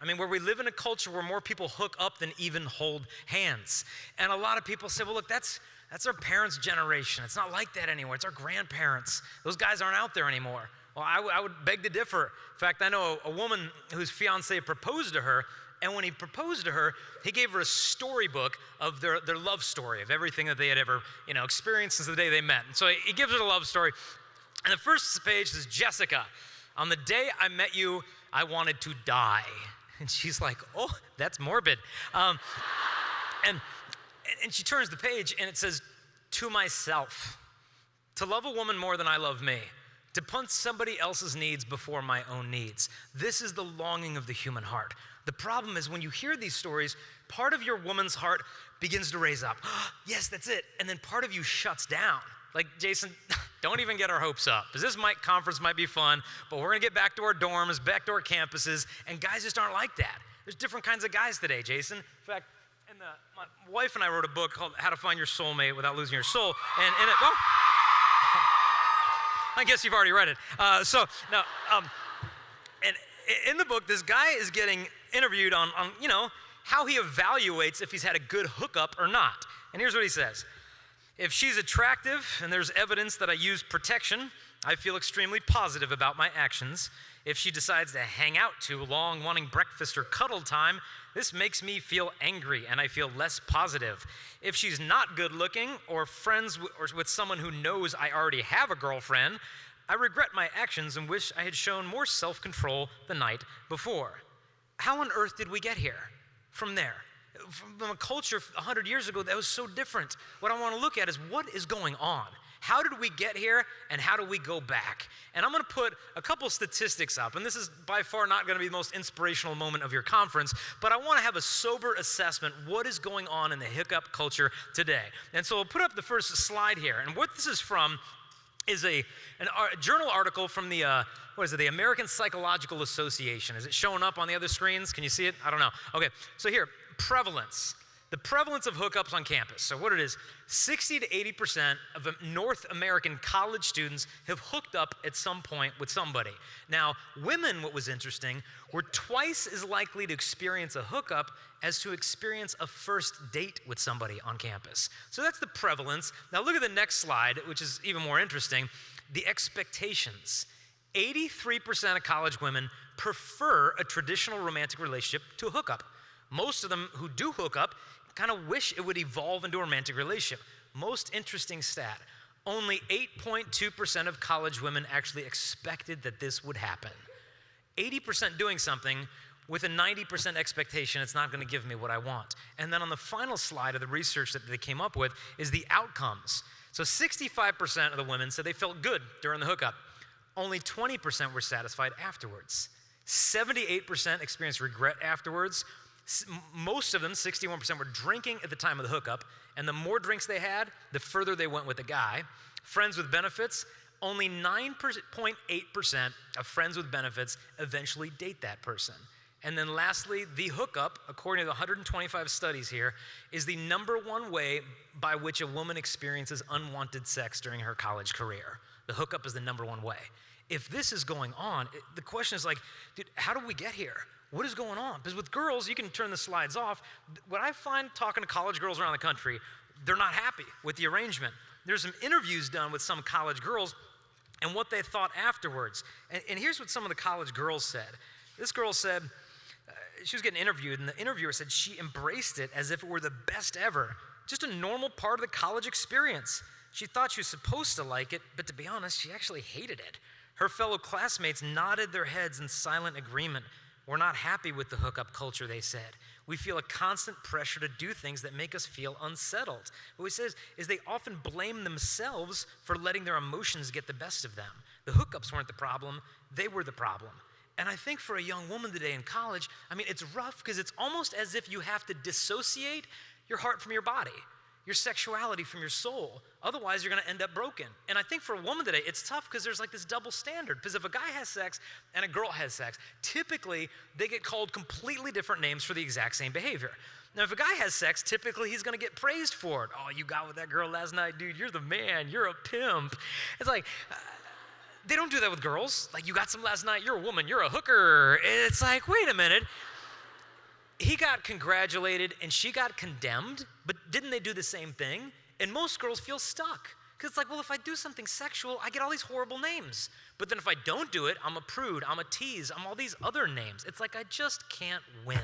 I mean, where we live in a culture where more people hook up than even hold hands. And a lot of people say, well, look, that's our parents' generation. It's not like that anymore. It's our grandparents. Those guys aren't out there anymore. Well, I would beg to differ. In fact, I know a woman whose fiance proposed to her, and when he proposed to her, he gave her a storybook of their love story, of everything that they had ever, experienced since the day they met. And so he gives her the love story. And the first page says, Jessica, on the day I met you, I wanted to die. And she's like, oh, that's morbid. And she turns the page, and it says, to myself, to love a woman more than I love me, to put somebody else's needs before my own needs. This is the longing of the human heart. The problem is when you hear these stories, part of your woman's heart begins to raise up. Yes, that's it. And then part of you shuts down. Like, Jason, don't even get our hopes up, because this conference might be fun, but we're going to get back to our dorms, back to our campuses, and guys just aren't like that. There's different kinds of guys today, Jason. In fact, my wife and I wrote a book called How to Find Your Soulmate Without Losing Your Soul, and in it, I guess you've already read it. And in the book, this guy is getting interviewed on how he evaluates if he's had a good hookup or not. And here's what he says. If she's attractive and there's evidence that I use protection, I feel extremely positive about my actions. If she decides to hang out too long, wanting breakfast or cuddle time, this makes me feel angry and I feel less positive. If she's not good looking or friends with someone who knows I already have a girlfriend, I regret my actions and wish I had shown more self-control the night before. How on earth did we get here from there? From a culture 100 years ago that was so different. What I want to look at is what is going on. How did we get here, and how do we go back? And I'm going to put a couple statistics up, and this is by far not going to be the most inspirational moment of your conference, but I want to have a sober assessment what is going on in the hookup culture today. And so I'll put up the first slide here, and what this is from is a journal article from the American Psychological Association. Is it showing up on the other screens? Can you see it? I don't know. Okay, so here, Prevalence. The prevalence of hookups on campus. So what it is, 60 to 80% of North American college students have hooked up at some point with somebody. Now, women, what was interesting, were twice as likely to experience a hookup as to experience a first date with somebody on campus. So that's the prevalence. Now look at the next slide, which is even more interesting. The expectations. 83% of college women prefer a traditional romantic relationship to a hookup. Most of them who do hook up kind of wish it would evolve into a romantic relationship. Most interesting stat, only 8.2% of college women actually expected that this would happen. 80% doing something with a 90% expectation it's not going to give me what I want. And then on the final slide of the research that they came up with is the outcomes. So 65% of the women said they felt good during the hookup. Only 20% were satisfied afterwards. 78% experienced regret afterwards. Most of them, 61%, were drinking at the time of the hookup, and the more drinks they had, the further they went with the guy. Friends with benefits, only 9.8% of friends with benefits eventually date that person. And then lastly, the hookup, according to the 125 studies here, is the number one way by which a woman experiences unwanted sex during her college career. The hookup is the number one way. If this is going on, the question is like, dude, how did we get here? What is going on? Because with girls, you can turn the slides off. What I find talking to college girls around the country, they're not happy with the arrangement. There's some interviews done with some college girls and what they thought afterwards. And here's what some of the college girls said. This girl said, she was getting interviewed, and the interviewer said she embraced it as if it were the best ever. Just a normal part of the college experience. She thought she was supposed to like it, but to be honest, she actually hated it. Her fellow classmates nodded their heads in silent agreement. We're not happy with the hookup culture, they said. We feel a constant pressure to do things that make us feel unsettled. What he says is they often blame themselves for letting their emotions get the best of them. The hookups weren't the problem, they were the problem. And I think for a young woman today in college, it's rough because it's almost as if you have to dissociate your heart from your body, your sexuality from your soul. Otherwise, you're going to end up broken. And I think for a woman today, it's tough because there's like this double standard. Because if a guy has sex and a girl has sex, typically they get called completely different names for the exact same behavior. Now, if a guy has sex, typically he's going to get praised for it. Oh, you got with that girl last night, dude. You're the man. You're a pimp. It's like, they don't do that with girls. Like, you got some last night. You're a woman. You're a hooker. It's like, wait a minute. he got congratulated and she got condemned, but didn't they do the same thing? And most girls feel stuck. Because it's like, well, if I do something sexual, I get all these horrible names. But then if I don't do it, I'm a prude, I'm a tease, I'm all these other names. It's like I just can't win.